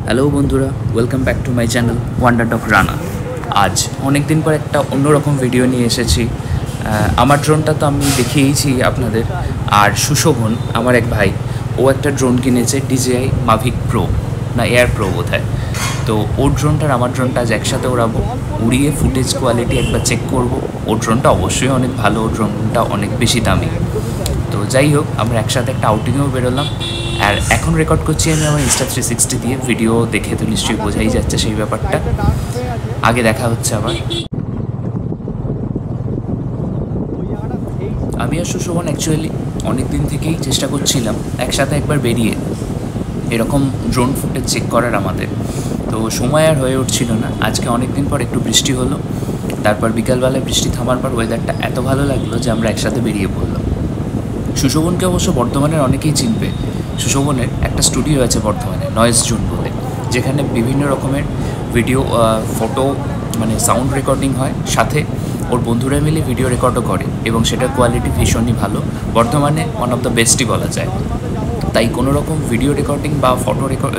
Hello বন্ধুরা, welcome back to my channel wonder dog Rana. আজ অনেক দিন পর একটা অন্যরকম ভিডিও নিয়ে এসেছি। আমার ড্রোনটা তো আমি দেখিয়েছি আপনাদের। আর সুশোভন আমার এক ভাই, ও একটা ড্রোন কিনেছে DJI Mavic Pro না এয়ার প্রো বোধহয়। তো ওর ড্রোনটার আমার ড্রোনটা আজ একসাথে ওড়াবো, উড়িয়ে ফুটেজ কোয়ালিটি একবার চেক করবো। ওর ড্রোনটা অবশ্যই অনেক ভালো, ওর ড্রোনটা অনেক বেশি দামি। তো যাই হোক, আমরা একসাথে একটা আউটিংয়েও বেরোলাম। আর এখন রেকর্ড করছি আমি আমার Insta360 দিয়ে। ভিডিও দেখে তো নিশ্চয়ই বোঝাই যাচ্ছে সেই ব্যাপারটা। আগে দেখা হচ্ছে আবার। আমি আর সুশোভন অ্যাকচুয়ালি অনেক দিন থেকেই চেষ্টা করছিলাম একসাথে একবার বেরিয়ে এরকম ড্রোন ফুটেজ চেক করার আমাদের। তো সময় আর হয়ে উঠছিল না। আজকে অনেক দিন পর একটু বৃষ্টি হলো, তারপর বিকালবেলায় বৃষ্টি থামার পর ওয়েদারটা এত ভালো লাগলো যে আমরা একসাথে বেরিয়ে পড়লাম। সুশোভনকে অবশ্য বর্ধমানের অনেকেই চিনবে। সুশোভনের একটা স্টুডিও আছে বর্ধমানে, নয়েজ জোন বলে, যেখানে বিভিন্ন রকমের ভিডিও, ফটো, মানে সাউন্ড রেকর্ডিং হয়, সাথে ওর বন্ধুরা মিলে ভিডিও রেকর্ডও করে, এবং সেটার কোয়ালিটি ভীষণই ভালো। বর্ধমানে ওয়ান অফ দ্য বেস্টই বলা যায়। তাই কোনো রকম ভিডিও রেকর্ডিং বা ফটো রেকর্ড,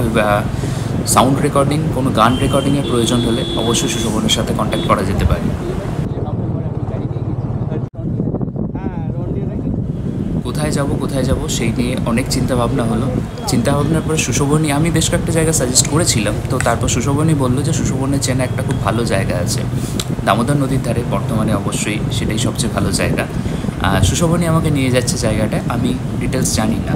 সাউন্ড রেকর্ডিং, কোনো গান রেকর্ডিংয়ের প্রয়োজন হলে অবশ্যই সুশোভনের সাথে কন্ট্যাক্ট করা যেতে পারে। কোথায় যাব সেই নিয়ে অনেক চিন্তাভাবনা হলো। চিন্তাভাবনার পরে সুশোভনই, আমি বেশ কয়েকটা জায়গা সাজেস্ট করেছিলাম, তো তারপর সুশোভনই বললো যে সুশোভনের চেনা একটা খুব ভালো জায়গা আছে দামোদর নদীর ধারে, বর্তমানে অবশ্যই সেটাই সবচেয়ে ভালো জায়গা। সুশোভনই আমাকে নিয়ে যাচ্ছে জায়গাটায়, আমি ডিটেলস জানি না।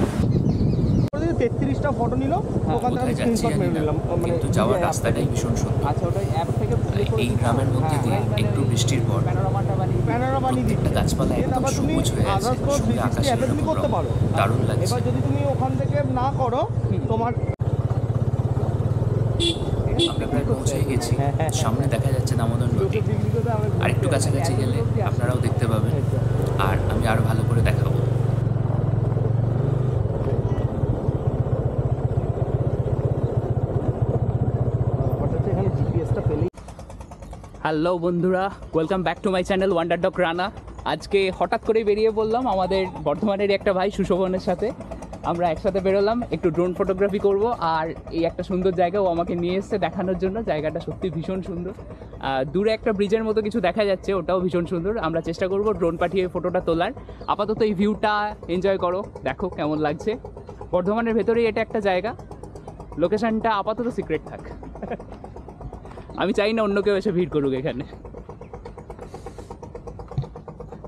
33টা ফটো নিল, ওখান থেকে স্ক্রিনশট মেরে নিলাম। কিন্তু যাওয়ার রাস্তাটাই ভীষণ সুন্দর। আচ্ছা, ওটাই অ্যাপ থেকে এই গ্রামের মধ্যে দিয়ে একটু বৃষ্টির পর প্রত্যেকটা গাছপালা একদম সবুজ হয়ে আছে, সঙ্গে আকাশের এরকম রং, দারুণ লাগছে। এবার যদি তুমি ওখান থেকে না করো, তোমার আমরা প্রায় পৌঁছে গেছি। সামনে দেখা যাচ্ছে দামোদর নদী, আর একটু কাছাকাছি গেলে আপনারাও দেখতে পাবেন, আর আমি আরও ভালো করে দেখাবো। হ্যালো বন্ধুরা, welcome back to my channel wonder dog Rana. আজকে হঠাৎ করেই বেরিয়ে পড়লাম আমাদের বর্ধমানের একটা ভাই সুশোভনের সাথে। আমরা একসাথে বেরোলাম, একটু ড্রোন ফটোগ্রাফি করব, আর এই একটা সুন্দর জায়গা ও আমাকে নিয়ে এসছে দেখানোর জন্য। জায়গাটা সত্যি ভীষণ সুন্দর। দূরে একটা ব্রিজের মতো কিছু দেখা যাচ্ছে, ওটাও ভীষণ সুন্দর। আমরা চেষ্টা করব ড্রোন পাঠিয়ে ফটোটা তোলার। আপাতত এই ভিউটা এনজয় করো, দেখো কেমন লাগছে। বর্ধমানের ভেতরেই এটা একটা জায়গা, লোকেশানটা আপাতত সিক্রেট থাক। আমি চাই না অন্য কেউ এসে ভিড় করুক এখানে।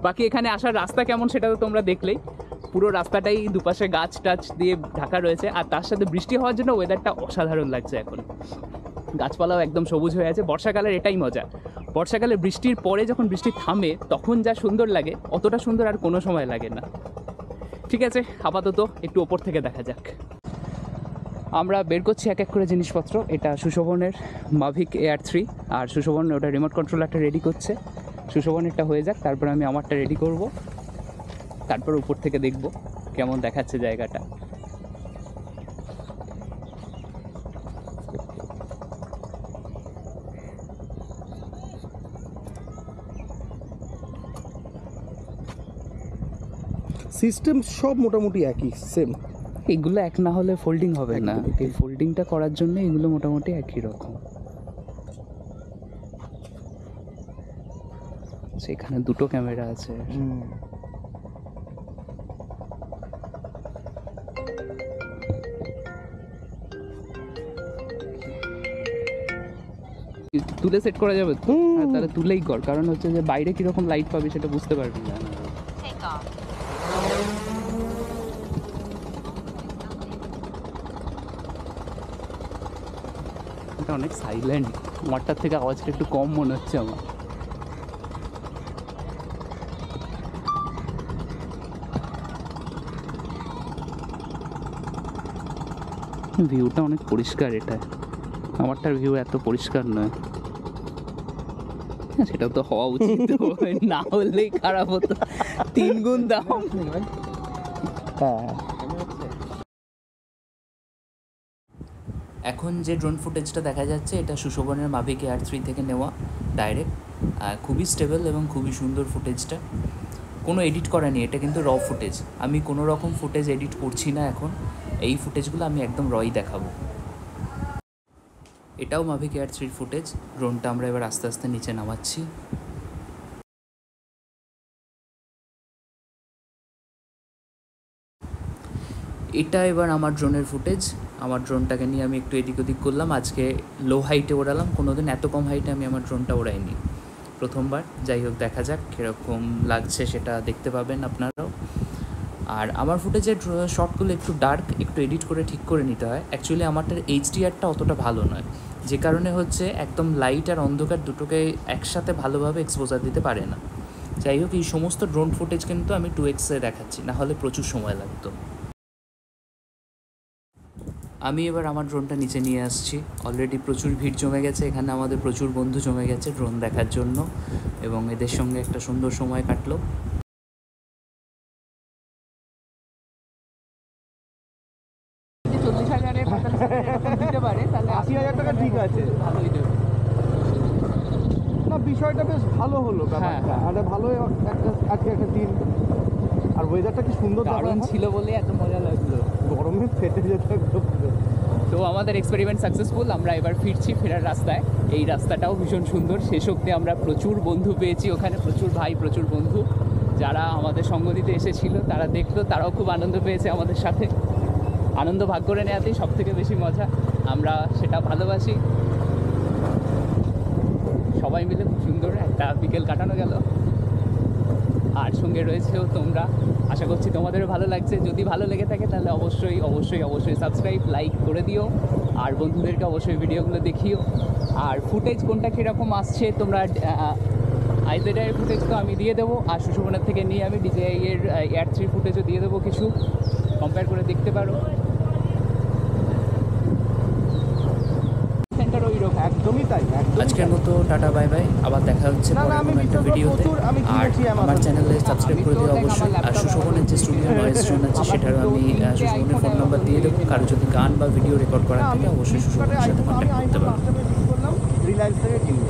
বাকি এখানে আসার রাস্তা কেমন সেটা তো তোমরা দেখলেই। পুরো রাস্তাটাই দুপাশে গাছ টাছ দিয়ে ঢাকা রয়েছে, আর তার সাথে বৃষ্টি হওয়ার জন্য ওয়েদারটা অসাধারণ লাগছে এখন। গাছপালাও একদম সবুজ হয়ে আছে। বর্ষাকালের এটাই মজা। বর্ষাকালে বৃষ্টির পরে যখন বৃষ্টি থামে তখন যা সুন্দর লাগে, অতটা সুন্দর আর কোনো সময় লাগে না। ঠিক আছে, আপাতত একটু ওপর থেকে দেখা যাক। আমরা বের করছি এক এক করে জিনিসপত্র। এটা সুশোভনের Mavic Air 3, আর সুশোভন ওটা রিমোট কন্ট্রোলারটা রেডি করছে। সুশোভনেরটা হয়ে যাক, তারপর আমি আমারটা রেডি করব, তারপর উপর থেকে দেখব কেমন দেখাচ্ছে জায়গাটা। সিস্টেম সব মোটামুটি একই, সেম। এগুলো এক না হলে ফোল্ডিং হবে না, এই ফোল্ডিংটা করার জন্য এগুলো মোটামুটি একই রকম। সেখানে দুটো ক্যামেরা আছে। তুলে সেট করা যাবে তো? তাহলে তুলেই কর, কারণ হচ্ছে যে বাইরে কিরকম লাইট পাবি সেটা বুঝতে পারবি না। এটা অনেক সাইলেন্ট, আমারটার থেকে আওয়াজটা একটু কম মনে হচ্ছে আমার। ভিউটা অনেক পরিষ্কার এটা, আমারটার ভিউ এত পরিষ্কার নয়। সেটা তো হওয়া উচিত, না হলেই খারাপ হতো। 3 গুণ দাম। এখন যে ড্রোন ফুটেজটা দেখা যাচ্ছে এটা সুশোভনের Mavic Air 3 থেকে নেওয়া ডাইরেক্ট। খুবই স্টেবল এবং খুবই সুন্দর ফুটেজটা। কোনো এডিট করা নেই, এটা কিন্তু র ফুটেজ। আমি কোনো রকম ফুটেজ এডিট করছি না এখন। এই ফুটেজগুলো আমি একদম রই দেখাবো। এটাও মাভিক এয়ার 3 ফুটেজ। ড্রোনটা আমরা এবার আস্তে আস্তে নিচে নামাচ্ছি। এটা এবার আমার ড্রোনের ফুটেজ। আমার ড্রোনটাকে নিয়ে আমি একটু এদিক ওদিক করলাম। আজকে লো হাইটে ওড়ালাম, কোনোদিন এত কম হাইটে আমি আমার ড্রোনটা ওড়াইনি, প্রথমবার। যাই হোক, দেখা যাক কীরকম লাগছে, সেটা দেখতে পাবেন আপনারাও। আর আমার ফুটেজের শটগুলো একটু ডার্ক, একটু এডিট করে ঠিক করে নিতে হয়। অ্যাকচুয়ালি আমারটার এইচডিআরটা অতটা ভালো নয়, যে কারণে হচ্ছে একদম লাইট আর অন্ধকার দুটোকে একসাথে ভালোভাবে এক্সপোজার দিতে পারে না। যাই হোক, এই সমস্ত ড্রোন ফুটেজ কিন্তু আমি 2x-এ দেখাচ্ছি, না হলে প্রচুর সময় লাগতো। আমি এবার আমার ড্রোনটা নিচে নিয়ে আসছি। অলরেডি প্রচুর ভিড় জমে গেছে এখানে, আমাদের প্রচুর বন্ধু জমে গেছে ড্রোন দেখার জন্য, এবং এদের সঙ্গে একটা সুন্দর সময় কাটলো। দিতে পারে তাহলে 80,000 টাকা ঠিক আছে, ভালোই দেবে। না বিষয়টা বেশ ভালো হলো ব্যাপারটা। আরে ভালো আজকে একটা দিন, আর ওয়েদারটা কি সুন্দর দারুণ ছিল বলে এত মজা লাগলো, গরমে ফেটে যেত একদম। তো আমাদের এক্সপেরিমেন্ট সাকসেসফুল। আমরা এবার ফিরছি ফেরার রাস্তায়। এই রাস্তাটাও ভীষণ সুন্দর। শেষ অবধি আমরা প্রচুর বন্ধু পেয়েছি ওখানে, প্রচুর ভাই, প্রচুর বন্ধু যারা আমাদের সঙ্গ দিতে এসেছিল, তারা দেখলো, তারাও খুব আনন্দ পেয়েছে আমাদের সাথে। আনন্দ ভাগ করে নেওয়াতেই সব থেকে বেশি মজা, আমরা সেটা ভালোবাসি। সবাই মিলে খুব সুন্দর একটা বিকেল কাটানো গেল, আর সঙ্গে রয়েছেও তোমরা। আশা করছি তোমাদেরও ভালো লাগছে। যদি ভালো লেগে থাকে তাহলে অবশ্যই অবশ্যই অবশ্যই সাবস্ক্রাইব, লাইক করে দিও, আর বন্ধুদেরকে অবশ্যই ভিডিওগুলো দেখিও। আর ফুটেজ কোনটা কীরকম আসছে তোমরা আইজেডের ফুটেজ তো আমি দিয়ে দেবো, আর সুশোভনের থেকে নিয়ে আমি DJI এর এয়ার 3 ফুটেজও দিয়ে দেবো, কিছু কম্পেয়ার করে দেখতে পারো। একদমই তাই। আজকের মতো টাটা, বাই বাই, আবার দেখা হচ্ছে পরে কোনো একটা ভিডিওতে। আর আমার চ্যানেলে সাবস্ক্রাইব করে দিও অবশ্যই। আর সুশোভনের যে স্টুডিও নয়েজ জোন আছে সেটারও আমি সুশোভনের ফোন নাম্বার দিয়ে দেবো। কারো যদি গান বা ভিডিও রেকর্ড করার থাকে অবশ্যই সুশোভনের সাথে কন্ট্যাক্ট করতে পারো। রিলায়েন্স থেকে কিনবো।